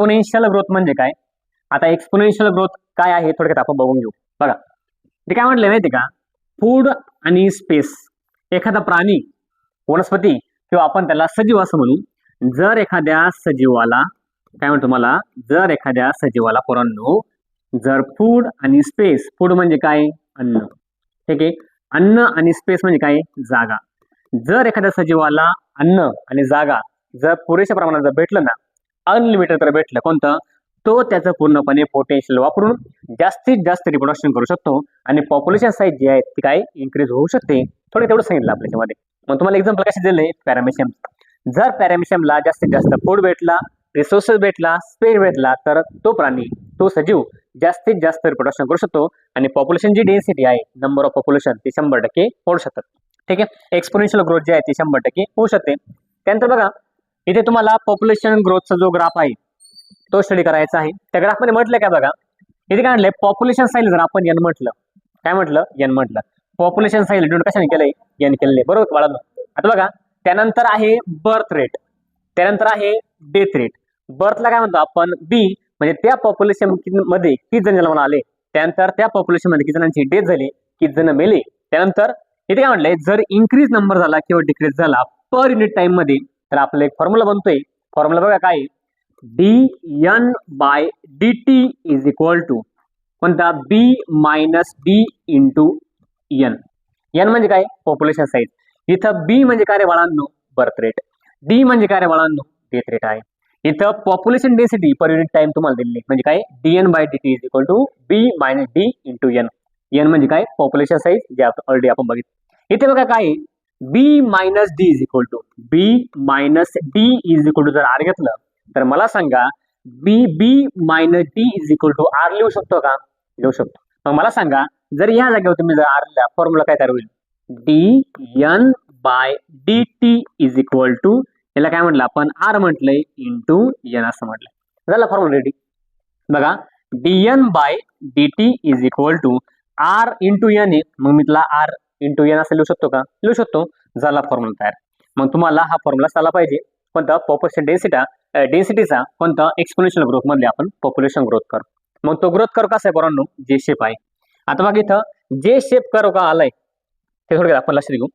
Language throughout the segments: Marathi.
एक्सपोनेन्शियल ग्रोथ म्हणजे काय? आता एक्सपोनेन्शियल ग्रोथ काय आहे थोडक्यात आपण बघून घेऊ. बघा ते काय म्हटलं माहिती का, फूड आणि स्पेस. एखादा प्राणी, वनस्पती किंवा आपण त्याला सजीव असं म्हणू, जर एखाद्या सजीवाला काय म्हणतो मला, जर एखाद्या सजीवाला पोरांनो जर फूड आणि स्पेस, फूड म्हणजे काय, अन्न, ठीक आहे, अन्न आणि स्पेस म्हणजे काय, जागा. जर एखाद्या सजीवाला अन्न आणि जागा जर पुरेशा प्रमाणात जर भेटलं ना, अनलिमिटेड जर भेटलं कोणतं, तो त्याचं पूर्णपणे पोटेन्शियल वापरून जास्तीत जास्त रिप्रोडक्शन करू शकतो आणि पॉप्युलेशन साईज जी आहे ती काय इन्क्रीज होऊ शकते. थोडं तेवढं सांगितलं आपल्यामध्ये. मग तुम्हाला एक्झाम्पल कसे दिले, पॅरामेशियम. जर पॅरामेशियमला जास्तीत जास्त फूड भेटला, रिसोर्सेस भेटला, स्पेस भेटला, तर तो प्राणी, तो सजीव जास्तीत जास्त रिप्रोडक्शन करू शकतो आणि पॉप्युलेशन जी डेन्सिटी आहे, नंबर ऑफ पॉप्युलेशन, ती 100% होऊ शकतात. ठीक आहे, एक्सपोनेन्शियल ग्रोथ जी आहे ती 100% होऊ शकते. त्यानंतर बघा इथे तुम्हाला पॉप्युलेशन ग्रोथचा जो ग्राफ आहे तो स्टडी करायचा आहे. त्या ग्राफमध्ये म्हटलं काय बघा, इथे काय म्हटलंय, पॉप्युलेशन साईज जर आपण एन म्हटलं, काय म्हटलं, एन म्हटलं, पॉप्युलेशन साईज डिवाइड कशाने केलंय, एन केलंय, बरोबर बाळांनो. आता बघा त्यानंतर आहे बर्थ रेट, त्यानंतर आहे डेथ रेट. बर्थला काय म्हणतो आपण, बी, म्हणजे त्या पॉप्युलेशन मध्ये किती जण जन्माला आले, त्यानंतर त्या पॉप्युलेशन मध्ये किती जणांची डेथ झाली, किती जण मेले. त्यानंतर इथे काय म्हटलंय, जर इन्क्रीज नंबर झाला किंवा डिक्रीज झाला पर युनिट टाइम मध्ये, तर आपला एक फॉर्म्युला बनतोय. फॉर्म्युला बघा काय, dn/dt इज इक्वल टू कोणता, B minus D into N. N म्हणजे काय, पॉप्युलेशन साईज. इथं बी म्हणजे काय रे बाळांनो, बर्थ रेट. डी म्हणजे काय रे बाळांनो, डेथ रेट आहे. इथं population density per unit time तुम्हाला दिलेली म्हणजे काय, dn/dt is equal to B minus D into N. N म्हणजे काय, पॉप्युलेशन साईज, जे ऑलरेडी आपण बघितलं. इथे बघा काय, B minus D is equal to, B minus D is equal to जर आर घेतलं तर मला सांगा, B minus D is equal to R लिहू शकतो का, लिहू शकतो. मग मला सांगा, जर या जागेवर तुम्ही जर आर लिहिला, फॉर्म्युला काय तयार होईल, dn/dt इज इक्वल टू, याला काय म्हटलं आपण, आर म्हटलंय इंटू एन असं म्हटलंय. झाला फॉर्म्युला रेडी. बघा dn/dt is equal to R into N आहे, मग मी तुला आर इंटू एन असं लिहू शकतो का, लिहू शकतो. झाला फॉर्म्युला तयार. मग तुम्हाला हा फॉर्म्युला झाला पाहिजे कोणता, पॉप्युलेशन डेन्सिटीचा कोणता, एक्सपोनेन्शियल ग्रोथ मध्ये आपण पॉप्युलेशन ग्रोथ कर्व. मग तो ग्रोथ कर्व कसा आहे पोरांनो, जे शेप आहे. आता बघा इथं जे शेप कर्व का आलाय ते थोडं आपण लक्ष देऊ.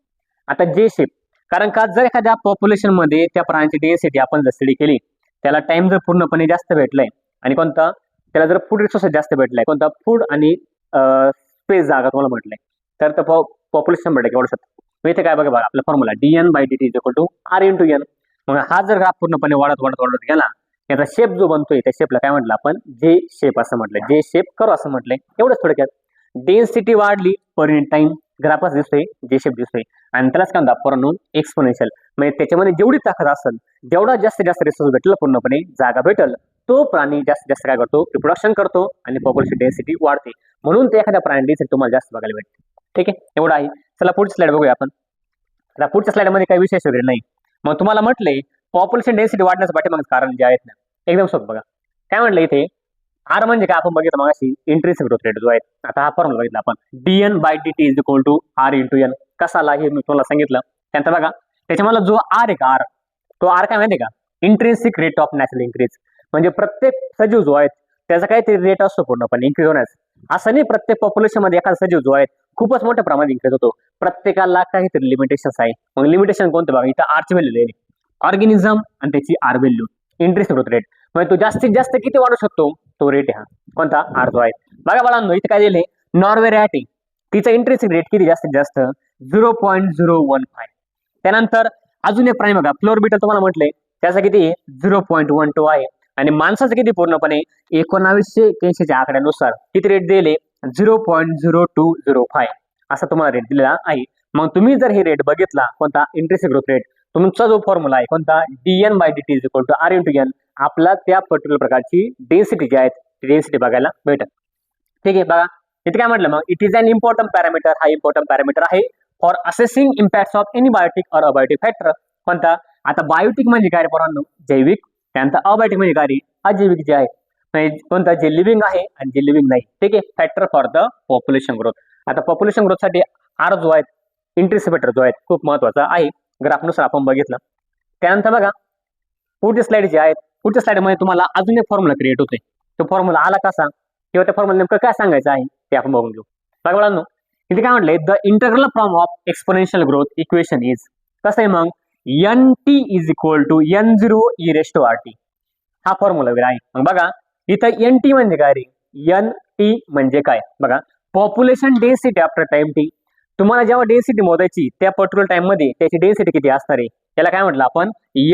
आता जे शेप, कारण का जर एखाद्या पॉप्युलेशन मध्ये त्या प्राण्याची डेन्सिटी आपण जर स्टडी केली, त्याला टाइम जर पूर्णपणे जास्त भेटलाय आणि कोणता, त्याला जर फूड रिसोर्सेस जास्त भेटलाय, कोणता, फूड आणि स्पेस जागा तुम्हाला म्हटलंय, तर पॉप्युलेशन भेटेल वाढू शकतो. इथे काय बघा आपला formula dn/dt is equal to R into N. मग हा जर ग्राफ पूर्णपणे वाढत वाढत वाढत गेला, त्याचा शेप जो बनतोय त्या शेपला काय म्हटलं आपण, जे शेप असं म्हटलंय, जे शेप कर्व असं म्हटलंय. एवढंच थोडक्यात. डेन्सिटी वाढली पर युनिट टाइम, ग्राफच दिसतोय, जे शेप दिसतोय, आणि त्यालाच काय म्हणतात पोरांनो, एक्सपोनेन्शियल. म्हणजे त्याच्यामध्ये जेवढी ताकद असेल, जेवढा जास्तीत जास्त रिसोर्स भेटेल, पूर्णपणे जागा भेटेल, तो प्राणी जास्तीत जास्त काय करतो, रिप्रोडक्शन करतो आणि पॉप्युलेशन डेन्सिटी वाढते. म्हणून ते एखाद्या प्राणी डेन्सिटी तुम्हाला जास्त बघायला भेटते. ठीक आहे, एवढं आहे. चला पुढची स्लाइड बघूया आपण. आता पुढच्या स्लाइड मध्ये काही विशेष वगैरे नाही. मग तुम्हाला म्हटलंय पॉप्युलेशन डेन्सिटी वाढण्याचं पाठीमागे कारण जे आहेत ना, एकदम सोपं बघा. काय म्हटलं इथे, आर म्हणजे काय आपण बघितलं मग अशी इंट्रिन्सिक ग्रोथ रेट जो आहे. आता हा फॉर्म्युला बघितला आपण, dn/dt is equal to R into N. कसा आला हे मी तुम्हाला सांगितलं. त्यानंतर बघा त्याच्यामध्ये जो आर आहे का, आर, तो आर काय माहिती का, intrinsic rate of natural increase. म्हणजे प्रत्येक सजीव जो आहे त्याचा काहीतरी रेट असतो पूर्णपणे इन्क्रीज होण्यास. असं नाही प्रत्येक पॉप्युलेशन मध्ये एखादा सजीव जो आहे खूपच मोठ्या प्रमाणात इन्क्रीज होतो. प्रत्येकाला काहीतरी लिमिटेशन्स आहे. मग लिमिटेशन कोणतं बघा, इथं आरची व्हॅल्यू लिहिली, ऑर्गॅनिझम आणि त्याची R value, intrinsic growth rate. म्हणजे तो जास्तीत जास्त किती वाढू शकतो, तो रेट आहे हा कोणता, आर जो आहे. बघा बाळांनो इथे काय दिले, नॉर्वे रॅट आहे, तिचा इंट्रिन्सिक रेट किती जास्तीत जास्त 0.015. त्यानंतर अजून एक प्राणी बघा, फ्लोर बीटल तुम्हाला म्हटले, त्याचा किती 0.12 आहे. आणि माणसाचं किती पूर्णपणे 1983च्या आकड्यानुसार किती रेट दिले, 0.0205 असा तुम्हाला रेट दिलेला आहे. मग तुम्ही जर हे रेट बघितला कोणता, इंट्रिन्सिक ग्रोथ रेट, तुमचा जो फॉर्म्युला आहे कोणता, dn/dt is equal to R into N, आपला त्या पर्टिक्युलर प्रकारची डेन्सिटी जी आहे ती डेन्सिटी बघायला भेटेल. ठीक आहे, बघा इथे काय म्हटलं मग, it is an important parameter. हा इम्पॉर्टंट पॅरामीटर आहे for assessing impact of any biotic or abiotic factor. कोणता, आता बायोटिक म्हणजे काय पोरांनो, जैविक. त्यानंतर अबायोटिक म्हणजे काय, अजैविक जे आहे, म्हणजे कोणता, जे लिव्हिंग आहे आणि जे लिव्हिंग नाही. ठीक आहे, factor for the population growth. आता पॉप्युलेशन ग्रोथ साठी आर जो आहे, इंट्रिन्सिक फॅक्टर जो आहे खूप महत्वाचा आहे. ग्राफनुसार आपण बघितलं. त्यानंतर बघा पुढचे स्लाइड जे आहेत पुढच्या स्लाइडमध्ये तुम्हाला अजून एक फॉर्म्युला क्रिएट होते. तो फॉर्म्युला आला कसा किंवा त्या फॉर्म्युला नेमकं काय सांगायचं आहे ते आपण बघून घेऊ. बघा मुलांनो, इथे काय म्हटलंय, the integral form of exponential growth equation is, कसं आहे मग, NT is equal to N0 e raise to RT. हा फॉर्म्युला वगैरे आहे. मग बघा इथं NT म्हणजे काय रे, NT म्हणजे काय बघा, population density after time T. तुम्हाला जेव्हा डेन्सिटी मोजायची त्या पर्टिक्युलर टाइम मध्ये त्याची डेन्सिटी किती असणार आहे त्याला काय म्हटलं आपण,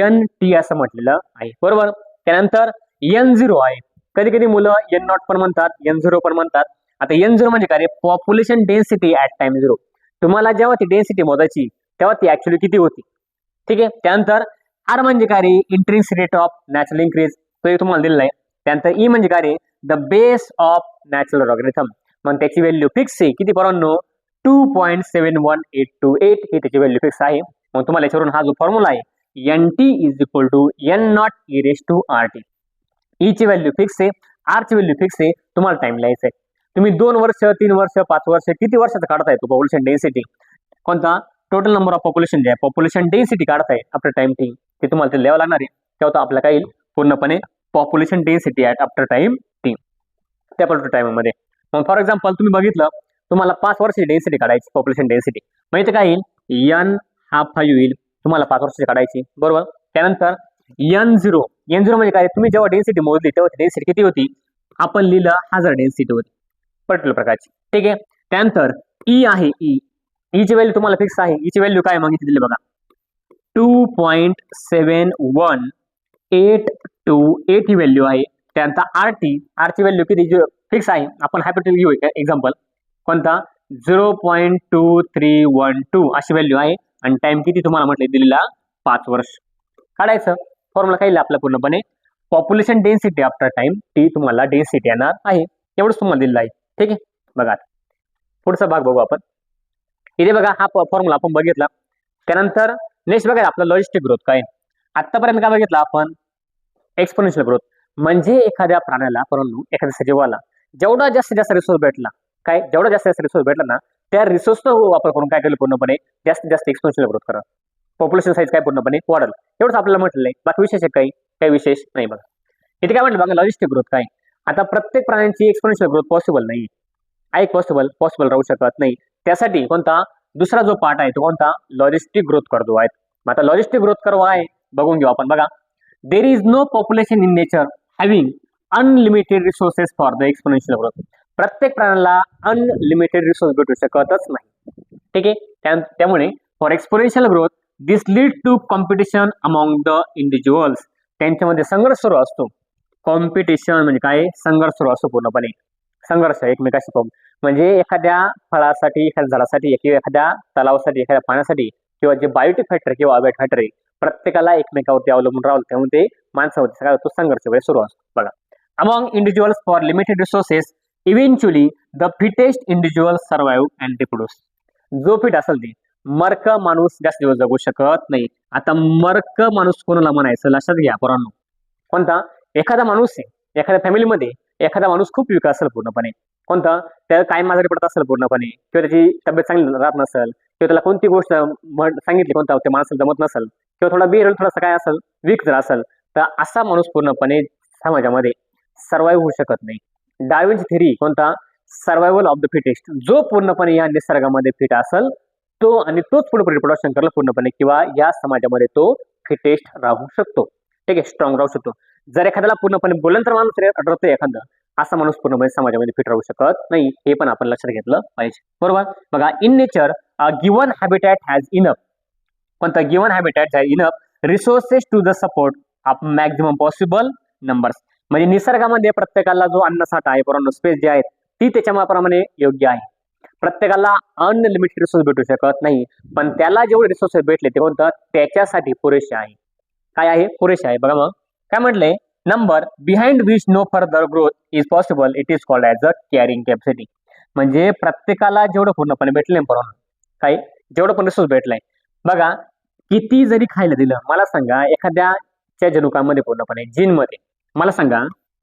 NT असं म्हटलेलं आहे, बरोबर. त्यानंतर N0 आहे, कधी कधी मुलं N0 पण म्हणतात, N0 पण म्हणतात. आता N0 म्हणजे काय, पॉप्युलेशन डेन्सिटी ऍट टाइम 0. तुम्हाला जेव्हा ती डेन्सिटी मोजायची तेव्हा ती ऍक्च्युअली किती होती, ठीक आहे. त्यानंतर R म्हणजे काय रे, intrinsic rate of natural increase, तो तुम्हाला दिलेला आहे. त्यानंतर E म्हणजे काय रे, the base of natural logarithm. मग त्याची व्हॅल्यू फिक्स आहे, किती पोरांनो, 2.71828 ही त्याची व्हॅल्यू फिक्स आहे. मग तुम्हाला याच्यावरून हा जो फॉर्म्युला आहे, NT is equal to N0 e raise to RT. E ची व्हॅल्यू फिक्स आहे, R ची व्हॅल्यू फिक्स आहे, तुम्हाला टाइम लिहायचा आहे. तुम्ही 2 वर्ष 3 वर्ष 5 वर्ष किती वर्षाचा काढताय तो पॉप्युलेशन डेन्सिटी, कोणता टोटल नंबर ऑफ पॉप्युलेशन जे आहे पॉप्युलेशन डेन्सिटी काढताय आफ्टर टाइम टी, ते तुम्हाला ते लिहावं लागणार आहे. तेव्हा तो आपला काय येईल, पूर्णपणे population density at after time T त्या पर्टिक्युलर टाइममध्ये. मग फॉर एक्झाम्पल तुम्ही बघितलं, तुम्हाला 5 वर्षाची डेन्सिटी काढायची, पॉप्युलेशन डेन्सिटी, मग इथे काय येईल, N हा 5 येईल, तुम्हाला 5 वर्षाची काढायची, बरोबर. त्यानंतर N0 म्हणजे काय, तुम्ही जेव्हा डेन्सिटी मोजली तेव्हा डेन्सिटी किती होती, आपण लिहिलं 1000 डेन्सिटी होती पर्टिक्युलर प्रकारची, ठीक आहे. त्यानंतर E आहे, E ची व्हॅल्यू तुम्हाला फिक्स आहे. E ची व्हॅल्यू काय मग इथे दिली बघा, 2.71828 ही व्हॅल्यू आहे. त्यानंतर R ची व्हॅल्यू किती फिक्स आहे, आपण हायपोथेटिकल घेऊ एक्झाम्पल, कोणता 0.2312 अशी व्हॅल्यू आहे. आणि टाइम किती तुम्हाला म्हटलं दिलेला 5 वर्ष. काढायचं फॉर्म्युला काय आपला, पूर्णपणे population density after time T तुम्हाला डेन्सिटी येणार आहे, एवढंच तुम्हाला दिलेलं आहे, ठीक आहे. बघा पुढचा भाग बघू आपण. इथे बघा हा फॉर्म्युला आपण बघितला. त्यानंतर नेक्स्ट बघा आपला लॉजिस्टिक ग्रोथ काय. आतापर्यंत काय बघितलं आपण, एक्सपोनेन्शियल ग्रोथ म्हणजे एखाद्या प्राण्याला, परंतु एखाद्या सजीवाला जेवढा जास्तीत जास्त रिसोर्स भेटला, काय जेवढा जास्त रिसोर्स भेटला ना, त्या रिसोर्सचा वापर करून काय केलं, पूर्णपणे जास्तीत जास्त एक्सपोनेन्शियल ग्रोथ करा, पॉप्युलेशन साईज काय पूर्णपणे वाढेल, एवढंच आपल्याला म्हटलं आहे. बाकी विशेष काही विशेष नाही. बघा इथे काय म्हटलं बघा, लॉजिस्टिक ग्रोथ काय. आता प्रत्येक प्राण्यांची एक्सपोनेन्शियल ग्रोथ पॉसिबल नाही आहे, पॉसिबल राहू शकत नाही. त्यासाठी कोणता दुसरा जो पार्ट आहे तो कोणता, लॉजिस्टिक ग्रोथ कर्व आहे. मग आता लॉजिस्टिक ग्रोथ कर्व आहे बघून घेऊ आपण. बघा, there is no population in nature having unlimited resources for the exponential growth. प्रत्येक प्राण्याला अनलिमिटेड रिसोर्स भेटू शकतच नाही, ठीक आहे. त्यामुळे for exponential growth this lead to competition among the individuals. त्यांच्यामध्ये संघर्ष सुरू असतो. कॉम्पिटिशन म्हणजे काय, संघर्ष सुरू असतो, पूर्णपणे संघर्ष एकमेकाशी. म्हणजे एखाद्या फळासाठी, एखाद्या झाडासाठी किंवा एखाद्या तलावासाठी, एखाद्या पाण्यासाठी, किंवा जे बायोटिक फॅक्टर किंवा अबायोटिक फॅक्टर आहे, प्रत्येकाला एकमेकावरती अवलंबून राहून त्यामुळे माणसावरती सगळा तो संघर्ष वगैरे सुरू असतो. बघा, among individuals for limited resources eventually the fittest individual survive and reproduce. जो फिट असेल ते, मर्क माणूस जास्त दिवस जगू शकत नाही. आता मर्क माणूस कोणाला म्हणायचं लक्षात घ्या पोरांनो, कोणता, एखादा माणूस आहे, एखाद्या फॅमिलीमध्ये एखादा माणूस खूप विक असेल पूर्णपणे, कोणता त्याला कायम आजारी पडत असेल पूर्णपणे, किंवा त्याची तब्येत चांगली राहत नसेल, किंवा त्याला कोणती गोष्ट सांगितली कोणता त्या माणसाला जमत नसेल, किंवा थोडा बिहेवियर थोडासा काय असेल, वीक जर असेल, तर असा माणूस पूर्णपणे समाजामध्ये सर्वाइव्ह होऊ शकत नाही. डार्विनची थेरी कोणता, सर्वायवल ऑफ द फिटेस्ट. जो पूर्णपणे या निसर्गामध्ये फिट असेल तो, आणि तोच पुढे रिप्रोडक्शन करला पूर्णपणे, किंवा या समाजामध्ये तो फिटेस्ट राहू शकतो, ठीक आहे, स्ट्रॉंग राहू शकतो. जर एखाद्याला पूर्णपणे बोलंतर माणूस आढळतो एखादा, असा माणूस पूर्णपणे समाजामध्ये फिट राहू शकत नाही. हे पण आपण लक्षात घेतलं पाहिजे, बरोबर. बघा, in nature given habitat has enough, कोणता, given habitat has enough resources to the support of maximum possible numbers. म्हणजे निसर्गामध्ये प्रत्येकाला जो अन्नसाठा आहे, परंतु स्पेस जे आहे ती त्याच्याप्रमाणे योग्य आहे. प्रत्येकाला अनलिमिटेड रिसोर्स भेटू शकत नाही, पण त्याला जेवढे रिसोर्सेस भेटले ते कोणतं, त्याच्यासाठी पुरेसे आहे. काय आहे, पुरेसे आहे. बघा मग काय म्हटलंय, number behind which no further growth is possible it is called as a carrying capacity. म्हणजे प्रत्येकाला जेवढं पूर्णपणे भेटले परंतु काय, जेवढं पण रिसोर्स भेटलाय, बघा किती जरी खायला दिलं, मला सांगा एखाद्याच्या जनुकामध्ये पूर्णपणे जीनमध्ये, मला सांगा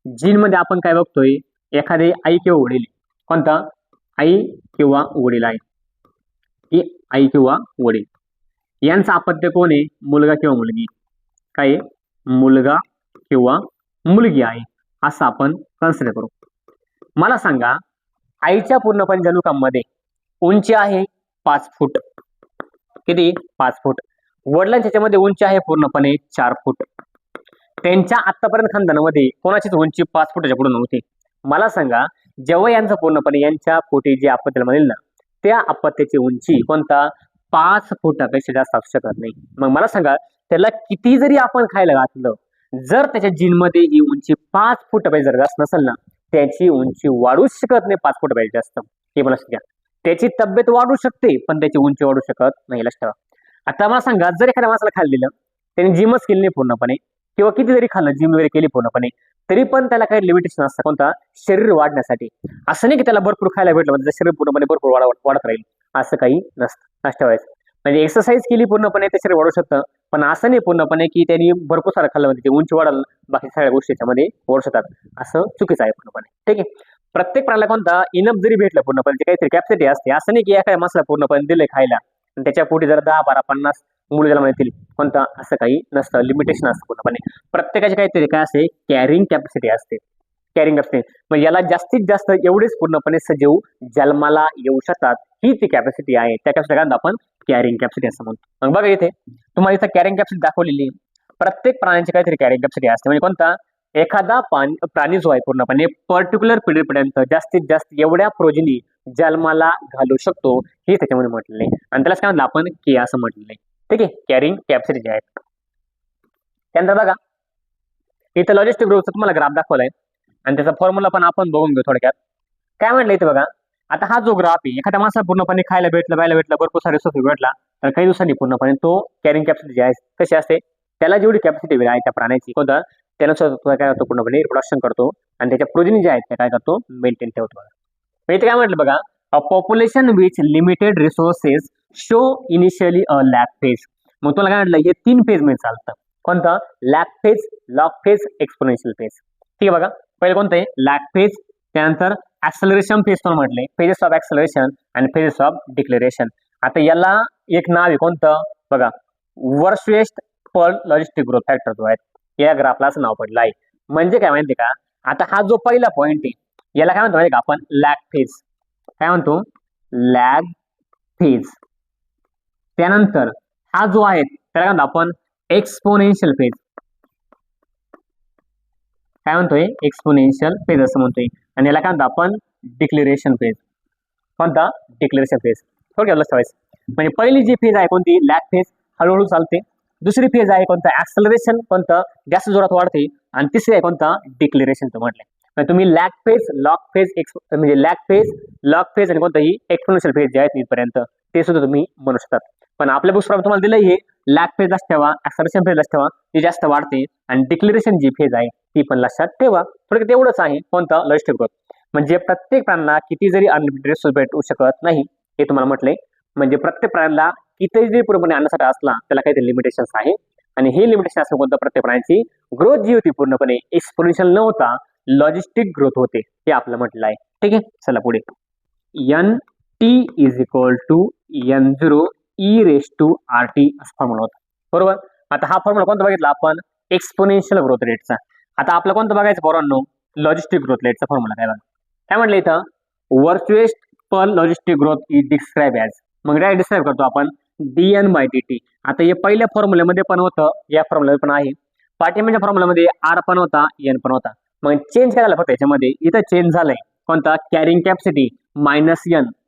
जीनमध्ये आपण काय बघतोय, एखादे आई किंवा वडील, कोणता, आई किंवा वडील आहे, की आई किंवा वडील यांचा अपत्य कोण आहे, मुलगा किंवा मुलगी, काय मुलगा किंवा मुलगी आहे असं आपण कन्सिडर करू. मला सांगा आईच्या पूर्णपणे जनुकामध्ये उंची आहे 5 फूट. किती? 5 फूट. वडिलांच्या ह्याच्यामध्ये उंची आहे पूर्णपणे 4 फूट. त्यांच्या आतापर्यंत खानदानामध्ये कोणाचीच उंची 5 फुटाच्या पुढे नव्हती. मला सांगा जेव्हा यांचं पूर्णपणे यांच्या पोटी जे आपत्ती म्हणेल ना त्या आपत्त्याची उंची कोणता 5 फुटापेक्षा जास्त असू शकत नाही. मग मला सांगा त्याला किती जरी आपण खायला घातलं जर त्याच्या जीनमध्ये ही उंची 5 फुटापेक्षा जर जास्त नसेल ना त्याची उंची वाढूच शकत नाही 5 फुटापेक्षा जास्त. हे मला सांगा त्याची तब्येत वाढू शकते पण त्याची उंची वाढू शकत नाही. लक्षात ठेवा. आता मला सांगा जर एखाद्या माणसाला खायला दिलं त्याने जिमच केली नाही पूर्णपणे किंवा किती जरी खाल्लं जिम वगैरे केली पूर्णपणे तरी पण त्याला काही लिमिटेशन असतं कोणता शरीर वाढण्यासाठी. असं नाही की त्याला भरपूर खायला भेटलं म्हणजे शरीर पूर्णपणे भरपूर वाढत राहील असं काही नसतं. लक्षात ठेवायचं. म्हणजे एक्सरसाइज केली पूर्णपणे ते शरीर वाढू शकतं पण असं नाही पूर्णपणे की त्यांनी भरपूर सारं खाल्लं म्हणजे उंची वाढल बाकी सगळ्या गोष्टी त्याच्यामध्ये वाढू शकतात असं चुकीचं आहे पूर्णपणे. ठीक आहे. प्रत्येक प्राण्याला कोणता इनफ जरी भेटलं पूर्णपणे काहीतरी कॅपॅसिटी असते. असं नाही की एखाद्या माणसाला पूर्णपणे दिलंय खायला आणि त्याच्या पोटी जर 10, 12, 50 मुलं त्याला म्हणतील कोणता असं काही नसतं. लिमिटेशन असतं पूर्णपणे. प्रत्येकाची काहीतरी काय असते कॅरिंग कॅपॅसिटी असते. कॅरिंग कॅपॅसिटी मग याला जास्तीत जास्त एवढेच पूर्णपणे सजीव जन्माला येऊ शकतात ही ती कॅपॅसिटी आहे. त्या कॅपॅसिटी आपण कॅरिंग कॅपॅसिटी असं म्हणतो. मग बघा इथे तुम्हाला इथं कॅरिंग कॅपॅसिटी दाखवलेली. प्रत्येक प्राण्याची काहीतरी कॅरिंग कॅपॅसिटी असते. म्हणजे कोणता एखादा प्राणी जो आहे पूर्णपणे पर्टिक्युलर पिरियड पर्यंत जास्तीत जास्त एवढ्या प्रोजिनी जन्माला घालू शकतो हे त्याच्यामध्ये म्हटलेलं आहे आणि त्यालाच काय म्हणलं आपण के असं म्हटलेलं आहे. ठीक आहे. कॅरिंग कॅपॅसिटी जे आहे. त्यानंतर बघा इथं लॉजिस्टिक ग्रोथचा तुम्हाला ग्राफ दाखवलाय आणि त्याचा फॉर्म्युला पण आपण बघून घेऊ थोडक्यात. काय म्हटलं इथे बघा आता हा जो ग्राफ आहे एखाद्या माणसाला पूर्णपणे खायला भेटलं भरपूर सारे रिसोर्स भेटला तर काही दिवसांनी पूर्णपणे तो कॅरिंग कॅपॅसिटी जी आहे कशी असते त्याला जेवढी कॅपॅसिटी आहे त्या प्राण्याची कोणता त्यानुसार काय करतो पूर्णपणे रिप्रोडक्शन करतो आणि त्याच्या प्रोजिनी जे आहेत त्या काय करतो मेंटेन ठेवतो. इथे काय म्हटलं बघा a population which limited resources show initially a lag phase. मग तुला काय म्हटलं हे 3 फेज मध्ये चालतं. कोणता lag phase log phase exponential phase. ठीक आहे. बघा पहिले कोणतं आहे लॅक फेज त्यानंतर ऍक्सलरेशन फेज पण म्हटले फेजेस ऑफ ऍक्सलरेशन आणि फेजेस ऑफ डिक्लेरेशन. आता याला एक नाव आहे कोणतं बघा Verhulst Pearl logistic growth factor जो आहे या ग्राफला असं नाव पडलं आहे. म्हणजे काय माहिती का आता हा जो पहिला पॉइंट आहे याला काय म्हणतो माहिती का आपण लॅग फेज. काय म्हणतो लॅग फेज. त्यानंतर हा जो आहे त्याला काय म्हणतो आपण एक्सपोनेन्शियल फेज. काय म्हणतोय एक्सपोनेन्शियल फेज असं म्हणतोय आणि याला काय म्हणतो आपण डिक्लेरेशन फेज. कोणता डिक्लेरेशन फेज. थोडक्यात लक्षात ठेवायचं. म्हणजे पहिली जी फेज आहे कोणती लॅग फेज हळूहळू चालते. दुसरी फेज आहे कोणता ऍक्सलरेशन कोणतं जास्त जोरात वाढते आणि तिसरी आहे कोणता डिक्लेरेशन तो म्हटलंय. म्हणजे तुम्ही लॅग फेज लॉग फेज म्हणजे लॅग फेज लॉग फेज आणि कोणताही एक्सपोनेन्शियल फेज जे आहेत इथपर्यंत ते सुद्धा तुम्ही म्हणू शकतात. पण आपल्या बुक्स तुम्हाला दिलं हे लॅग फेज लक्षात ठेवा ऍक्सलरेशन फेज लक्षात ठेवा ती जास्त वाढते आणि डिक्लेरेशन जी फेज आहे ती पण लक्षात ठेवा. थोडक्यात एवढंच आहे कोणता लॉजिस्टिक ग्रोथ. म्हणजे प्रत्येक प्राण्याला किती जरी अनलिमिटेड रिसोर्स भेटू शकत नाही हे तुम्हाला म्हटलंय. म्हणजे प्रत्येक प्राण्याला किती जरी पूर्णपणे अन्नासाठी असला त्याला काहीतरी लिमिटेशन्स आहे आणि हे लिमिटेशन असं कोणतं प्रत्येक प्राण्याची ग्रोथ जी होती पूर्णपणे एक्सपोनेन्शियल न होता लॉजिस्टिक ग्रोथ होते हे आपलं म्हटलं आहे. ठीक आहे. चला पुढे N T is equal to N0 e raise to RT असा फॉर्म्युला होता. बरोबर. आता हा फॉर्म्युला कोणता बघितला आपण एक्सपोनेन्शियल ग्रोथ रेटचा. आता आपलं कोणतं बघायचं पोरांनो लॉजिस्टिक ग्रोथ रेटचा फॉर्म्युला काय बघा काय म्हटलं इथं Verhulst Pearl logistic growth is describe as. मग डायरेक्ट डिस्क्राइब करतो आपण dN/dt. आता हे पहिल्या फॉर्म्युल्यामध्ये पण होतं या फॉर्म्युल्यामध्ये पण आहे. पाठीमागच्या फॉर्म्युल्यामध्ये R पण होता N पण होता. मग चेंज काय झालं फक्त याच्यामध्ये इथं चेंज झालंय कोणता कॅरिंग कॅपॅसिटी -N.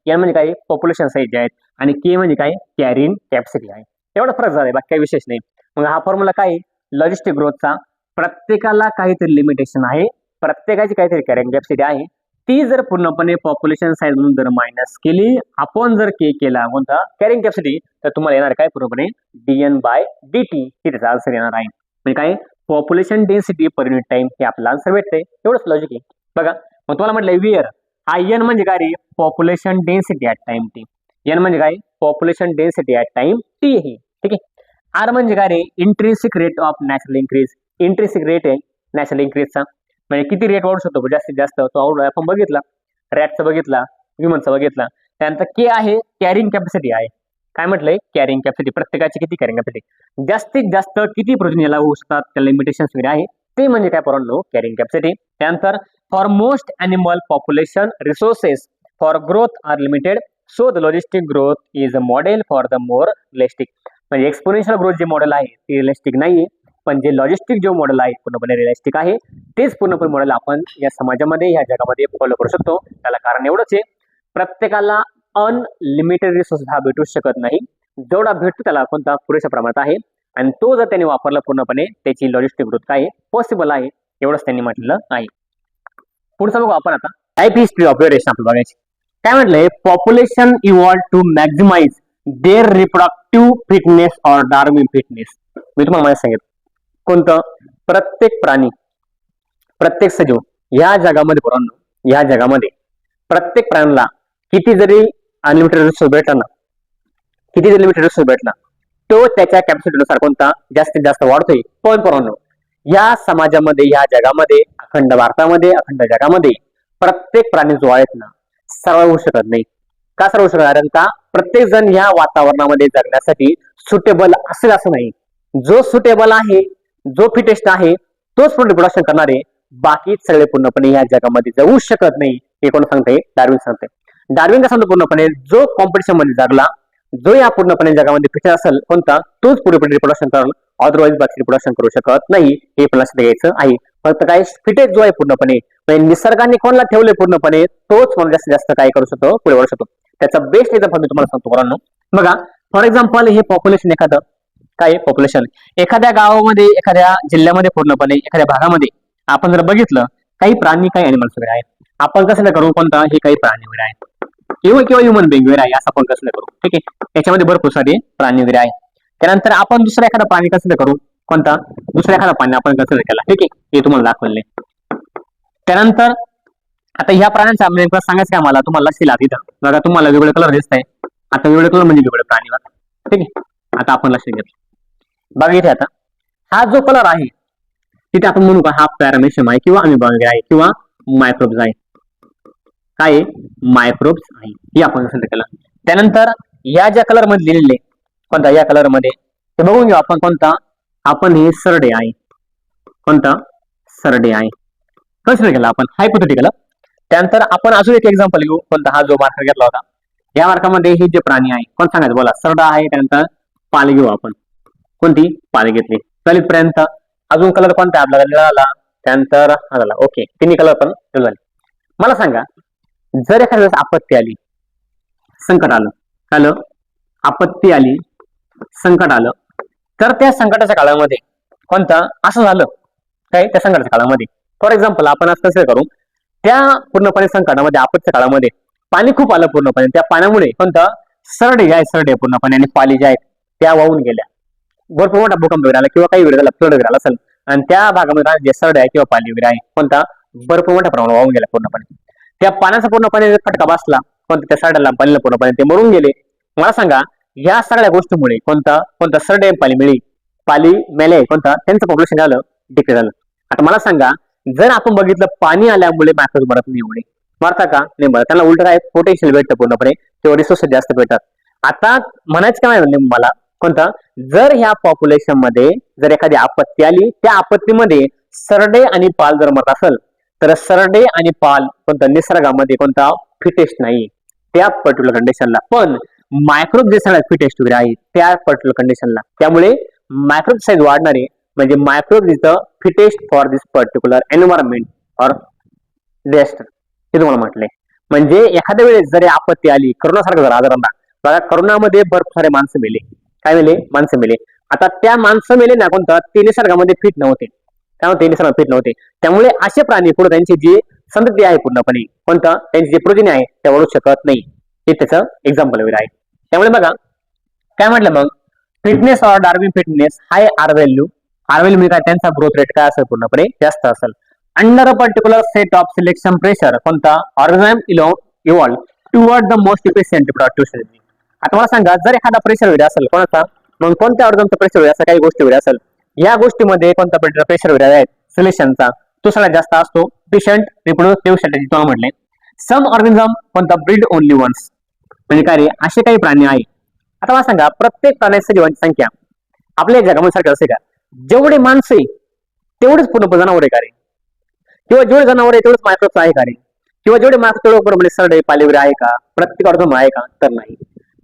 N म्हणजे काय पॉप्युलेशन साईज जे आहेत आणि K म्हणजे काय कॅरिंग कॅपॅसिटी आहे. एवढा फरक झालाय बाकी काही विशेष नाही. मग हा फॉर्म्युला काय लॉजिस्टिक ग्रोथचा प्रत्येकाला काहीतरी लिमिटेशन आहे प्रत्येकाची काहीतरी कॅरिंग कॅपॅसिटी आहे. ती जर पूर्णपणे पॉप्युलेशन साईज म्हणून जर मायनस केली आपण जर के केला कोणता कॅरिंग कॅपॅसिटी तर तुम्हाला येणार काय पूर्णपणे dN/dt हे त्याचा आन्सर येणार आहे. म्हणजे काय population density per unit time हे आपल्याला आन्सर भेटते. एवढंच लॉजिक आहे. बघा मग तुम्हाला म्हटलंय वियर हा N म्हणजे काय रे population density at time T. N म्हणजे काय population density at time T ही. ठीक आहे. R म्हणजे काय रे intrinsic rate of natural increase. Intrinsic rate आहे नॅचरल इन्क्रीजचा म्हणजे किती रेट वाढू शकतो जास्तीत जास्त तो आपण बघितला रॅटचा बघितला ह्युमनचा बघितला. त्यानंतर के आहे कॅरिंग कॅपॅसिटी आहे. काय म्हटलंय कॅरिंग कॅपॅसिटी प्रत्येकाची किती कॅरिंग कॅपॅसिटी जास्तीत जास्त किती प्रोटीन याला होऊ शकतात त्या लिमिटेशन्स वगैरे आहे ते म्हणजे काय पोरांनो, कॅरिंग कॅपॅसिटी. त्यानंतर for most animal population resources for growth are limited, so the logistic growth is a model for the more realistic. म्हणजे एक्सपोनेन्शियल ग्रोथ जे मॉडेल आहे ते रिअलिस्टिक नाहीये, पण जे लॉजिस्टिक जो मॉडेल आहे पूर्णपणे रिअलिस्टिक आहे. तेच पूर्णपणे मॉडेल आपण या समाजामध्ये, या जगामध्ये फॉलो करू शकतो. त्याला कारण एवढंच आहे, प्रत्येकाला अनलिमिटेड रिसोर्स हा भेटू शकत नाही. जेवढा भेटतो त्याला कोणता पुरेशा प्रमाणात आहे, आणि तो जर त्यांनी वापरला पूर्णपणे त्याची लॉजिस्टिक ग्रोथ काय पॉसिबल आहे, एवढंच त्यांनी म्हटलेलं आहे. पुढचं बघू आपण आता. लाईफ हिस्ट्री ऑफ वेरिएशन आपलं बघायची. काय म्हटलंय, population evolve to maximize their reproductive fitness or Darwin fitness. मी तुम्हाला माहिती सांगितलं, कोणतं, प्रत्येक प्राणी, प्रत्येक सजीव या जगामध्ये पोरांनो, या जगामध्ये प्रत्येक प्राण्याला किती जरी अनलिमिटेड रिसोर्स भेटला ना, किती जरी लिमिटेड रिसोर्स भेटला, तो त्याच्या कॅपॅसिटीनुसार कोणता जास्तीत जास्त वाढतोय. पण पोरांनो, या समाजामध्ये, या जगामध्ये, अखंड भारतामध्ये, अखंड जगामध्ये प्रत्येक प्राणी जो आहेत ना, सर्व होऊ शकत नाही. का सर्व होऊ शकत? कारण का प्रत्येक जण या वातावरणामध्ये जगण्यासाठी सुटेबल असेल असं नाही. जो सुटेबल आहे, जो फिटेस्ट आहे, तोच प्रोडक्शन करणारे, बाकी सगळे पूर्णपणे या जगामध्ये जाऊ शकत नाही. हे कोण सांगते? डार्विन सांगते. डार्विन का सांगतो पूर्णपणे, जो कॉम्पिटिशन मध्ये जगला, जो या पूर्णपणे जगामध्ये फिट असेल कोणता, तोच पूर्णपणे रिप्रोडक्शन करेल, अदरवाईज बाकी रिप्रोडक्शन करू शकत नाही. हे पण लक्षात घ्यायचं आहे. फक्त काय फिटेज जो आहे पूर्णपणे, म्हणजे निसर्गाने कोणाला ठेवले पूर्णपणे, तोच मला जास्तीत जास्त काय करू शकतो, पुढे वाढू शकतो. त्याचा बेस्ट एक्झाम्पल मी तुम्हाला सांगतो पोरांनो. बघा, फॉर एक्झाम्पल हे पॉप्युलेशन, एखादं काय पॉप्युलेशन एखाद्या गावामध्ये, एखाद्या जिल्ह्यामध्ये, पूर्णपणे एखाद्या भागामध्ये आपण जर बघितलं, काही प्राणी, काही अॅनिमल्स वगैरे आहेत. आपण कसं नाही करू, कोणता, हे काही प्राणी वगैरे आहेत किंवा ह्युमन बिंग वगैरे आहे, असं आपण कसं नाही करू. ठीक आहे, याच्यामध्ये भरपूर सारे प्राणी वगैरे आहे. त्यानंतर आपण दुसरा एखादा प्राणी कसं नाही करू, कोणता, दुसरा एखादा प्राणी आपण कसं केला. ठीक आहे, हे तुम्हाला दाखवले. त्यानंतर आता ह्या प्राण्यांचा नेमकं सांगायचं काय मला, तुम्हाला लक्ष दिला तिथं बघा, तुम्हाला वेगवेगळे कलर दिसत आहे. आता वेगवेगळे कलर म्हणजे वेगवेगळे प्राणी. ठीक आहे, आता आपण लक्ष घेतलं बघा इथे. आता हा जो कलर आहे तिथे आपण म्हणू का, हा पॅरामेशियम आहे किंवा अमिबा वगैरे आहे किंवा मायक्रोब्स आहे. काय मायक्रोब्स आहे, हे आपण कसं केलं. त्यानंतर या ज्या कलर मध्ये लिहिलेले, कोणता, या कलर मध्ये ते बघून घेऊ आपण, कोणता, आपण हे सरडे आहे. कोणता, सरडे आहे. कन्सिडर केला आपण हायपोथेटिकल. त्यानंतर आपण अजून एक एक्झाम्पल घेऊ, कोणता, हा जो मार्कर घेतला होता, या मार्कामध्ये हे जे प्राणी आहे कोण सांगायचं बोला, सरडा आहे. त्यानंतर पाल घेऊ आपण, कोणती, पाल घेतली. चलित पर्यंत अजून कलर कोणता आपल्याला निळाला, त्यानंतर हा झाला. ओके, तिन्ही कलर पण झाले. मला सांगा, जर एखाद्या वेळेस आपत्ती आली, संकट आलं, आपत्ती आली, संकट आलं, तर त्या संकटाच्या काळामध्ये कोणता असं झालं काय, त्या संकटाच्या काळामध्ये फॉर एक्झाम्पल आपण असं कसं करू, त्या पूर्णपणे संकटामध्ये, आपत्तीच्या काळामध्ये पाणी खूप आलं पूर्णपणे, त्या पाण्यामुळे कोणता, सरडे आहे, सरडे पूर्णपणे, आणि पाली ज्या आहेत त्या वाहून गेल्या. भरपूर मोठा भूकंप वगैरे आला किंवा काही वेळ झाला, फ्लड वगैरे आला असेल, आणि त्या भागामध्ये जे सरडे आहे किंवा पाली वगैरे आहे कोणता, भरपूर मोठ्या प्रमाणात वाहून गेला पूर्णपणे. त्या पाण्याचा पूर्णपणे फटका बसला, कोणत्या, त्या सरड्याला बनलं पूर्णपणे, ते मरून गेले. मला सांगा, या सगळ्या गोष्टीमुळे कोणता सरडे पाली मिळी, पाली मेले, कोणता, त्यांचं पॉप्युलेशन झालं, डिक्रीज झालं. आता मला सांगा, जर आपण बघितलं, पाणी आल्यामुळे मायक्रोब्स मरत नाही, एवढे मरता का नाही बरं, त्यांना उलट काय पोटेन्शियल भेटतं पूर्णपणे, तेव्हा रिसोर्सेस जास्त भेटतात. आता म्हणायचं काय मला, कोणता, जर ह्या पॉप्युलेशन मध्ये जर एखादी आपत्ती आली, त्या आपत्तीमध्ये सरडे आणि पाल जर मरत असेल, तर सरडे आणि पाल कोणता, निसर्गामध्ये कोणता फिटेस्ट नाही त्या पर्टिक्युलर कंडिशनला, पण मायक्रोब जे सगळ्यात फिटेस्ट वगैरे आहे त्या पर्टिक्युलर कंडिशनला. त्यामुळे मायक्रोब साईज वाढणारे, म्हणजे microbe is the fittest for this particular environment or disaster, हे तुम्हाला म्हटलंय. म्हणजे एखाद्या वेळेस जरी आपत्ती आली, करोनासारखं जर आजारांना बघा, करोनामध्ये भरपूर सारे माणसं मेले. काय मेले, माणसं मेले. आता त्या माणसं मेले ना, कोणता, ते निसर्गामध्ये फिट नव्हते, त्यामुळे ते निसर्गात फिट नव्हते. त्यामुळे असे प्राणी पुढे त्यांची जी संतती आहे पूर्णपणे, कोणता, त्यांची जे प्रोटीन आहे ते वाढू शकत नाही. हे त्याचं एक्झाम्पल वगैरे आहे. त्यामुळे बघा काय म्हटलं मग, fitness or Darwin fitness high R value म्हणजे काय, त्यांचा ग्रोथ रेट काय असेल, पूर्णपणे जास्त असेल. Under a particular set of selection pressure कोणता, organism evolve toward the most efficient productive strategy. आता मला सांगा, जर एखादा प्रेशर वगैरे असेल कोणाचा, मग कोणत्या ऑर्गनचा प्रेशर वगैरे असेल, काही गोष्टी वगैरे असेल, या गोष्टीमध्ये कोणता प्रेशर वगैरे आहे सिलेक्शनचा, तो सगळ्यात जास्त असतो इफिशियंट रिप्रोडक्टिव्ह स्ट्रॅटेजी तुम्हाला म्हटले. सम ऑर्गॅनिझम कोणता, ब्रीड ओनली वन्स, म्हणजे काय रे, असे काही प्राणी आहेत. आता मला सांगा, प्रत्येक प्राण्याची जीवांची संख्या आपल्या जगामध्ये सारखं असे का, जेवढे माणसं तेवढेच पूर्णपणे जनावर आहे का रे? किंवा जेवढे जनावर आहे तेवढेच मायक्रोब्स आहे का रे? किंवा जेवढे मायक्रोब्स तेवढे पूर्णपणे सरडे पालेवरे आहे का? प्रत्येक ऑर्गन आहे का? तर नाही.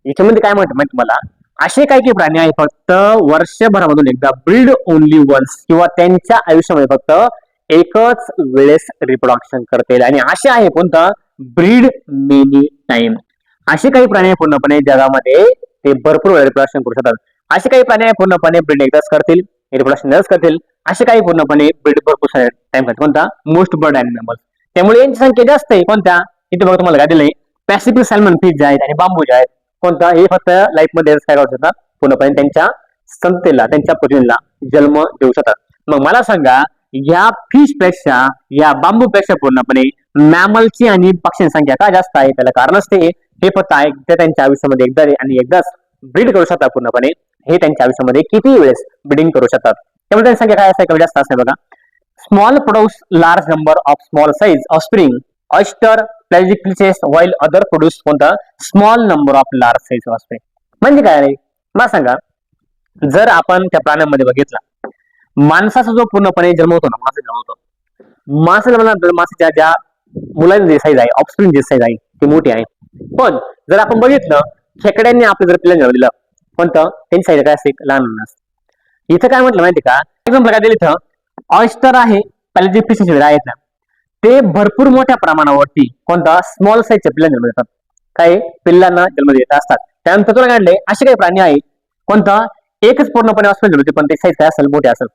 याच्यामध्ये काय म्हणतात माहिती तुम्हाला, असे काही काही प्राणी आहे फक्त वर्षभरामधून एकदा ब्रीड ओनली वन्स, किंवा त्यांच्या आयुष्यामध्ये फक्त एकच वेळेस रिप्रोडक्शन करतील. आणि असे आहे कोणता, ब्रीड मेनी टाइम. असे काही प्राणी आहे पूर्णपणे जगामध्ये ते भरपूर वेळा रिप्रोडक्शन करू शकतात. असे काही प्राणी आहे पूर्णपणे ब्रीड एकदाच करतील, रिप्रोडक्शन एकदाच करतील. असे काही पूर्णपणे ब्रीड भरपूर सारे टाइम करतील. कोणता, मोस्ट बर्ड अॅनिमल्स. त्यामुळे यांची संख्या जास्त आहे. कोणत्या, इथे बघा तुम्हाला काय दिलंय, पॅसिफिक सॅल्मन फिश जे आहेत आणि बांबू जे आहेत. कोणता, हे फक्त लाईफ मध्ये काय करू शकतात, पूर्णपणे त्यांच्या संततीला, त्यांच्या प्रजननाला जन्म देऊ शकतात. मग मला सांगा, या फिश पेक्षा, या बांबू पेक्षा पूर्णपणे मॅमलची आणि पक्ष्यांची संख्या का जास्त आहे? त्याला कारण असते हे फक्त एकदा त्यांच्या आयुष्यामध्ये एकदा आणि एकदाच ब्रीड करू शकतात. पूर्णपणे हे त्यांच्या आयुष्यामध्ये किती वेळेस ब्रीडिंग करू शकतात. त्यामुळे त्यांची संख्या काय असते, कमी जास्त असते. बघा, small produce large number of small size offspring, oyster, pelagic fishes, while other produce कोणता, small number of large size offspring. म्हणजे काय रे, मला सांगा, जर आपण त्या प्राण्यांमध्ये बघितला, माणसाचा जो पूर्णपणे जन्म होतो ना, माणसाचा जन्म होतो, माणसाच्या ज्या मुलांची जी साईज आहे, ऑफस्प्रिंग जी साईज आहे ती मोठी आहे. पण जर आपण बघितलं, खेकड्यांनी आपलं जर पिल्लांना दिलं, कोणतं, त्यांची साईज काय असते, लहान असते. इथं काय म्हटलं माहिती का, एक्झाम्पल काय दिलं इथं, ऑयस्टर आहे, pelagic फिशेस वगैरे आहेत ना, ते भरपूर मोठ्या प्रमाणावरती कोणता, स्मॉल साईजच्या पिल्लांना जन्म देतात, काही पिल्लांना जन्म देत असतात. त्यानंतर तुला काढले असे काही प्राणी आहे, कोणता, एकच पूर्णपणे ऑस्ट्रेलिया होते, पण ते साईज काय असेल, मोठे असेल.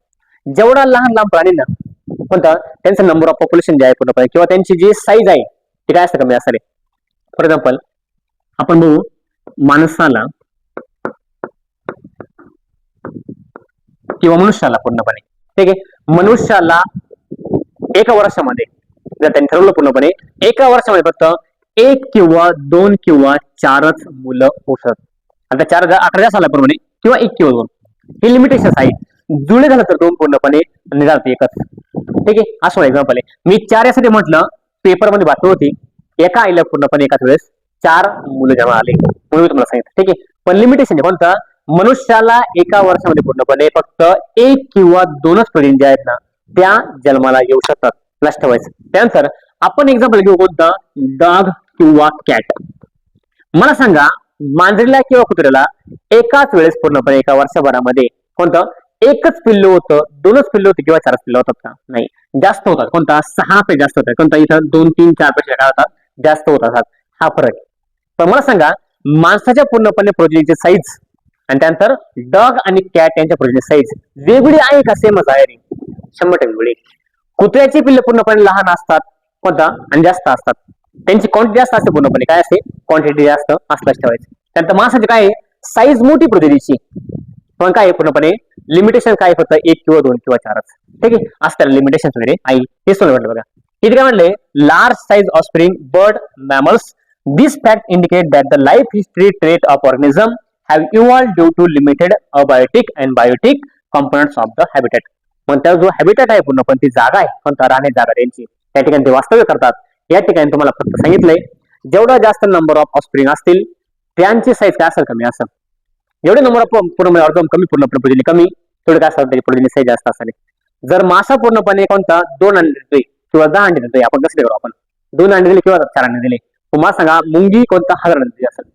जेवढा लहान लहान प्राणींना कोणता, त्यांचं नंबर ऑफ पॉप्युलेशन जे आहे पूर्णपणे, किंवा त्यांची जी साईज आहे ती काय असतं, कमी असेल. फॉर एक्झाम्पल आपण बघू, माणसाला किंवा मनुष्याला पूर्णपणे, ठीक आहे, मनुष्याला एका वर्षामध्ये जर त्यांनी ठरवलं पूर्णपणे एका वर्षामध्ये फक्त 1 किंवा 2 किंवा 4च मुलं होऊ शकतात. आता 4 11 सालाप्रमाणे किंवा 1 किंवा 2 हे लिमिटेशन आहे. जुळे झालं तर 2 पूर्णपणे, निघाल एकच. ठीक आहे, असं एक्झाम्पल आहे. मी 4 यासाठी म्हटलं, पेपरमध्ये बातमी होती, एका आईला पूर्णपणे एकाच वेळेस 4 मुलं जन्म आले, म्हणून तुम्हाला सांगितलं. ठीक आहे, पण लिमिटेशन आहे कोणतं, मनुष्याला एका वर्षामध्ये पूर्णपणे फक्त 1 किंवा 2च पिढी ज्या आहेत ना, त्या जन्माला येऊ शकतात. लक्षात ठेवायचं. त्यानंतर आपण एक्झाम्पल घेऊ कोणतं, डॉग किंवा कॅट. मला सांगा, मांजरीला किंवा कुत्र्याला एकाच वेळेस पूर्णपणे एका वर्षभरामध्ये कोणतं, एकच पिल्लू होतं, 2च पिल्लू होते किंवा 4च पिल्लू होतात का? नाही, जास्त होतात. कोणता, 6 पेक्षा जास्त होतात. कोणता, इथं 2 3 4 पेक्षा काय होतात, जास्त होत असतात. हा फरक. पण मला सांगा, माणसाच्या पूर्णपणे प्रोजेक्टची साईज आणि त्यानंतर डॉग आणि कॅट यांच्या प्रोजेक्ट साईज वेगळी आहे का, सेमच आहे रे? 100% वेगळी. कुत्र्याची पिल्ले पूर्णपणे लहान असतात, कोणता, आणि जास्त असतात. त्यांची क्वांटिटी जास्त असते, पूर्णपणे काय असते, क्वांटिटी जास्त असलाच ठेवायची. त्यानंतर माणसाची काय, साईज मोठी प्रोजेक्टची, पण काय पूर्णपणे लिमिटेशन काय, फक्त 1 किंवा 2 किंवा 4च. ठीक आहे, असतात लिमिटेशन वगैरे आई, हे सगळं म्हटलं. बघा इथे काय म्हणले, large size offspring bird mammals, this fact indicate that the life history trait of organism have evolved due to limited abiotic and biotic components of the habitat. पण त्या जो हॅबिटॅट आहे पूर्णपणे ती जागा आहे, कोणता, राहण्याची जागा त्यांची, त्या ठिकाणी ते वास्तव्य करतात. या ठिकाणी तुम्हाला फक्त सांगितलंय, जेवढा जास्त नंबर ऑफ ऑफस्प्रिंग असतील त्यांची साईज काय असेल, कमी असेल. जेवढे नंबर ऑफ पूर्णपणे ऑर्गन कमी, पूर्णपणे प्रोजेनी कमी, तेवढे काय असेल, त्याची प्रोजेनी साईज जास्त असेल. जर मासा पूर्णपणे कोणता 2 अंडे देतोय किंवा 10 अंडे देतोय, आपण कसं करू, आपण 2 अंडे दिले किंवा 4 अंडे दिले, तुम्हाला सांगा मुंगी कोणता 1000 अंडे असेल,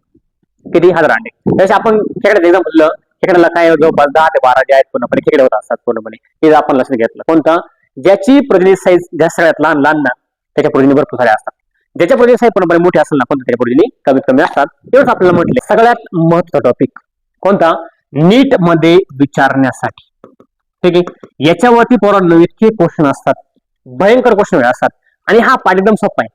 किती, 1000 अंडे. त्याचे आपण खेकड्याचं एक्झाम्पल, खेकड्याला काय जवळपास 10 ते 12 जे आहेत पूर्णपणे खेकडे होत असतात पूर्णपणे, हे आपण लक्षात घेतलं. कोणता, ज्याची प्रोजेनी साईज जास्त सगळ्यात लहान लहान ना, त्याच्या प्रोजेनी भरपूर सारे असतात. ज्याच्या प्रोजेनी साईज पूर्णपणे मोठी असेल ना, पण त्याच्या प्रोजेनी कमीत कमी असतात. तेवढंच आपल्याला म्हटले. सगळ्यात महत्त्वाचा टॉपिक कोणता, नीट मध्ये विचारण्यासाठी. ठीक आहे, याच्यावरती पोरांनो इतके क्वेश्चन असतात, भयंकर क्वेश्चन असतात. आणि हा पाठ एकदम सोपा आहे,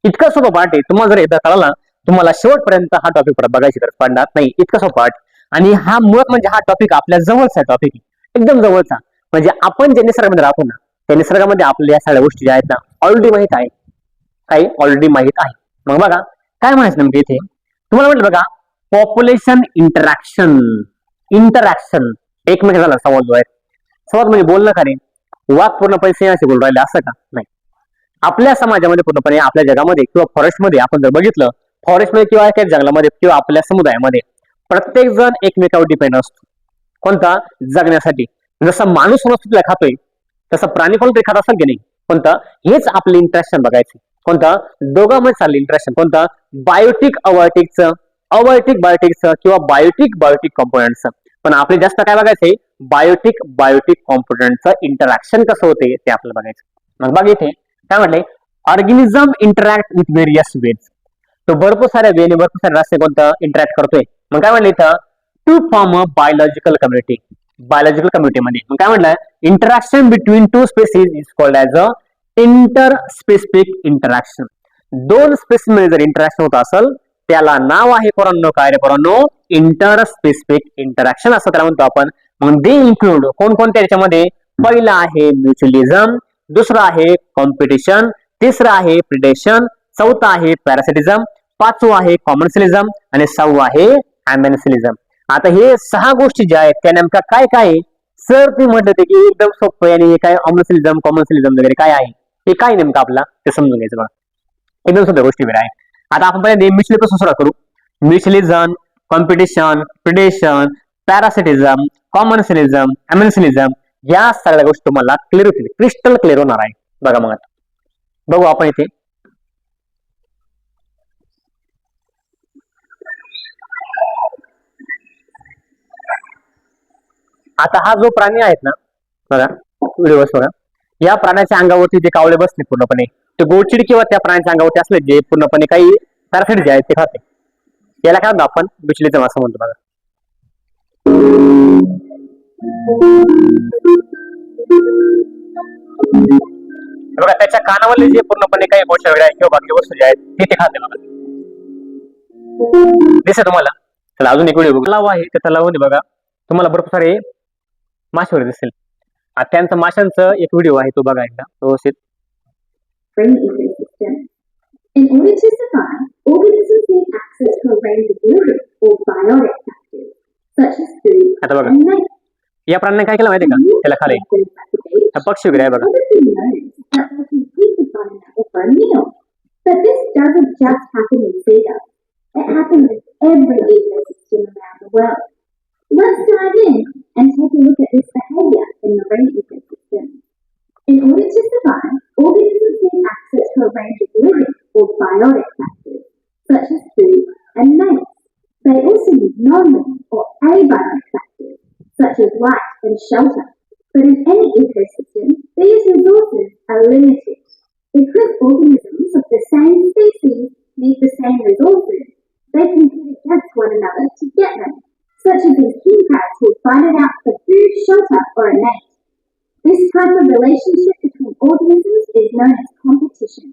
इतका सोपा पाठ आहे. तुम्हाला जर एकदा कळला, तुम्हाला शेवटपर्यंत हा टॉपिक परत बघायची गरज पडणार नाही, इतका सोपा पाठ. आणि हा मुळात म्हणजे हा टॉपिक आपल्या जवळचा टॉपिक, एकदम जवळचा. म्हणजे आपण जे निसर्गामध्ये राहतो ना, त्या निसर्गामध्ये आपल्या या सगळ्या गोष्टी ज्या आहेत ना, ऑलरेडी माहित आहे, काही ऑलरेडी माहित आहे. मग बघा काय म्हणायचं नेमके इथे, तुम्हाला म्हटलं बघा, पॉप्युलेशन इंटरॅक्शन. इंटरॅक्शन एकमेक झाला संवाद जो आहे, संवाद म्हणजे बोलणं का रे, वाद पूर्णपणे सिंहाशी बोलून राहिले असं का? नाही. आपल्या समाजामध्ये पूर्णपणे, आपल्या जगामध्ये किंवा फॉरेस्टमध्ये आपण जर बघितलं, फॉरेस्टमध्ये किंवा काही जंगलामध्ये किंवा आपल्या समुदायामध्ये प्रत्येक जण एकमेकावर डिपेंड असतो. कोणता, जगण्यासाठी. जसा माणूस वनस्पतीला खातोय, तसं प्राणी फॉर्म एखादा असेल की नाही, कोणतं, हेच आपलं इंटरॅक्शन बघायचं. कोणतं, दोघांमध्ये चाललं इंटरॅक्शन, कोणतं, बायोटिक अबायोटिकचं, अबायोटिक बायोटिकचं किंवा बायोटिक बायोटिक कॉम्पोनंटचं. पण आपले जास्त काय बघायचंय, बायोटिक बायोटिक कॉम्पोनंटचं इंटरॅक्शन कसं होते ते आपल्याला बघायचं. मग बघ इथे काय म्हटलंय, organism interact with various ways. तो भरपूर साऱ्या वेने भरपूर साऱ्या रस्ते कोणतं इंटरॅक्ट करतोय. मग काय म्हटलं इथं, to form a biological community. Biological कम्युनिटीमध्ये मग काय म्हटलं, interaction between two species is called as a interspecific interaction. दोन स्पेसिस मध्ये जर इंटरॅक्शन होत असेल त्याला नाव आहे पोरांनो, काय रे पोरांनो, इंटर स्पेसिफिक इंटरॅक्शन असं त्याला म्हणतो आपण. मग दे इन्क्लूड कोणकोणत्या याच्यामध्ये, पहिला आहे म्युच्युअलिझम, दुसरं आहे कॉम्पिटिशन, तिसरं आहे प्रिडेशन, चौथं आहे पॅरासिटिझम, पाचवं आहे कॉमन्सलिझम आणि सहावं आहे अमेन्सलिझम. आता हे 6 गोष्टी ज्या आहेत त्या नेमका काय काय, सर तुम्ही म्हटलं ते की एकदम सोपं आहे आणि काय अमेन्सलिझम कॉमन्सलिझम वगैरे काय आहे, हे काय नेमकं आपला ते समजून घ्यायचं बघा. एकदम सोप्या गोष्टी वगैरे आहे. आता आपण पहिले म्युच्युअली सुरुवात करू. म्युच्युअलिझम, कॉम्पिटिशन, प्रिडेशन, पॅरासिटिझम, कॉमन्सलिझम, अमेन्सलिझम, या सगळ्या गोष्टी तुम्हाला क्लिअर होतील, क्रिस्टल क्लिअर होणार आहे. बघा मग आता बघू आपण इथे. आता हा जो प्राणी आहेत ना, बघा व्हिडिओ बघा, या प्राण्याच्या अंगावरती जे कावळे बसले पूर्णपणे, ते गोचिड किंवा त्या प्राण्याच्या अंगावरती असले जे पूर्णपणे काही पॅरासाइट जे आहेत ते खाते, याला काय म्हणतो आपण, म्युच्युअलिझम असं म्हणतो. बघा बघा त्याच्या कानावरले जे पूर्णपणे काही गोष्ट वगैरे किंवा बाकी वस्तू जे आहेत ते खाते. बघा दिसत तुम्हाला. चला अजून एक व्हिडिओ तलाव आहे, त्या तलावामध्ये बघा तुम्हाला भरपूर सारे मासे वगैरे दिसतील. त्यांचा माशांचा एक व्हिडिओ आहे, तो बघा एकदा व्यवस्थित. In order to survive, organisms need access to a range of living or biotic factors, such as food and light. या प्राण्याने काय केलं माहिती का, त्याला खाले पक्षी वगैरे आहे बघा. For a meal. But this doesn't just happen in sea ducks. It happens in every ecosystem around the world. Let's dive in and take a look at this behavior in marine ecosystems. In order to survive, organisms need access to a range of living or biotic factors, such as food and mates. They also need non-living or abiotic factors, such as light and shelter. But in any ecosystem, these resources are limited. Because organisms of the same species need the same resources, they compete against one another to get them, such as in king crabs who fight it out for food, shelter, or a mate. This type of relationship between organisms is known as competition.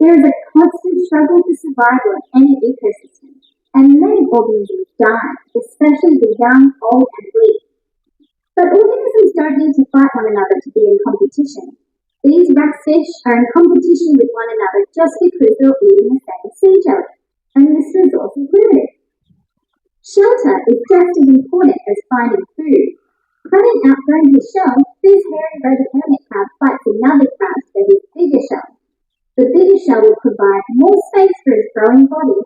There is a constant struggle for survival in any ecosystem, and many organisms die, especially the young, old, and weak. But organisms don't need to fight one another to be in competition. These ratfish are in competition with one another just because they're eating the same sea jelly, and this resource is limited. Shelter is just as important as finding food. Having outgrown his shell, this hairy red hermit crab fights another crab for his bigger shell. The bigger shell will provide more space for his growing body,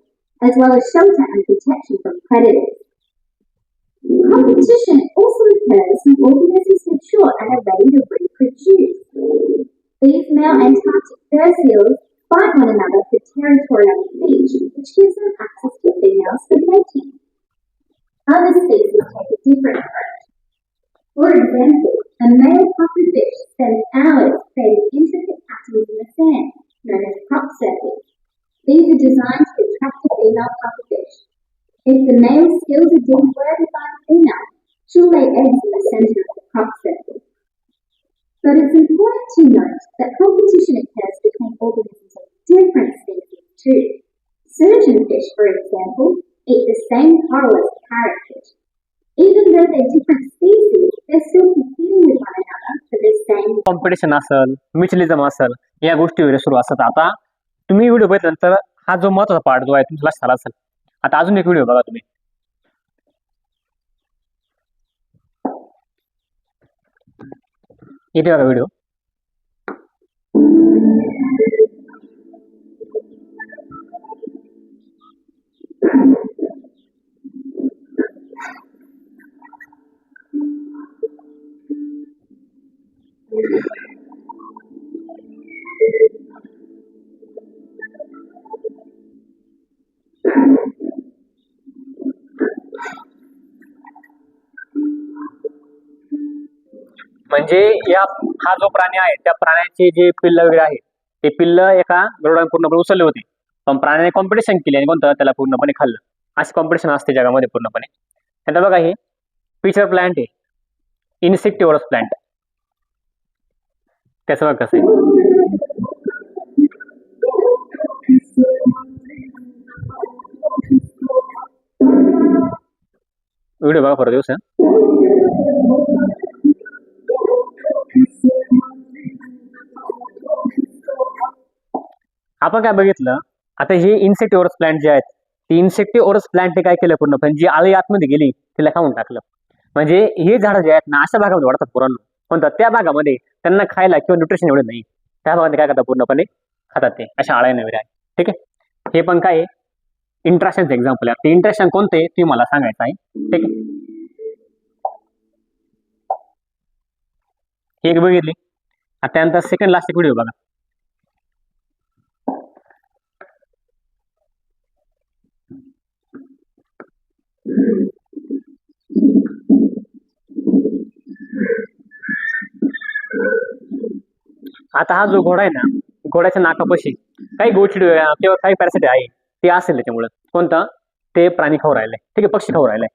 as well as shelter and protection from predators. Competition also occurs when organisms mature and are ready to reproduce. These male Antarctic fur seals fight one another for territory on the beach, which gives them access to females for mating. Other species take a different approach. For example, a male pufferfish spends hours creating intricate patterns in the sand, known as crop circles. These are designed to attract the female pufferfish. If the male's skills are deemed worthy by the female, she'll lay eggs in the center of the crop circle. But it's important to note that competition occurs between organisms of different species too. Surgeonfish, for example, eat the same coral as parrotfish. Even though they're different species, they're still competing with one another for the same. Competition असेल, म्युच्युअलिझम असेल, या गोष्टी वगैरे सुरू असतात. आता तुम्ही व्हिडिओ बघितल्यानंतर हा जो महत्वाचा पार्ट जो आहे तुमच्या लक्षात आला असेल. आता अजून एक व्हिडिओ बघा तुम्ही. इथे बघा व्हिडिओ. म्हणजे हा जो प्राणी आहे त्या प्राण्याचे जे पिल्ल वगैरे आहे ते पिल्ल एका गरुडाने पूर्णपणे उचलले होते, पण प्राण्याने कॉम्पिटिशन केली आणि कोणतं त्याला पूर्णपणे खाल्लं. अशी कॉम्पिटिशन असते जगामध्ये पूर्णपणे. आता बघा हे पिचर प्लांट आहे, इन्सेक्टिव्हरस प्लांट. त्याचं बघा कसं आहे. व्हिडिओ बघा परत दिवस. आपण काय बघितलं, आता हे इन्सेक्टिव्हरस प्लांट जे आहेत ते इन्सेक्टिव्हरस प्लांटने काय केलं पूर्णपणे जी आळी आतमध्ये गेली तिला खाऊन टाकलं. म्हणजे हे झाडं जे आहेत ना अशा भागामध्ये वाढतात पुराण, पण त्या भागामध्ये त्यांना खायला किंवा न्यूट्रिशन एवढं नाही, त्या भागामध्ये काय करतात पूर्णपणे खातात ते अशा आळ्या वगैरे आहे. ठीक आहे, हे पण काय इंट्रॅक्शनचं एक्झाम्पल आहे. ते इंट्रॅक्शन कोणते ते मला सांगायचं आहे. ठीक आहे, हे एक बघितली. आता त्यानंतर सेकंड लास्ट एक व्हिडिओ बघा. आता हा जो घोडा आहे ना, घोड्याच्या नाकापाशी काही गोचिड किंवा काही पॅरासिट आहे ते असेल त्याच्यामुळे कोणता ते प्राणी खाऊ राहिलाय. ठीक आहे, पक्षी खाऊ राहिलाय.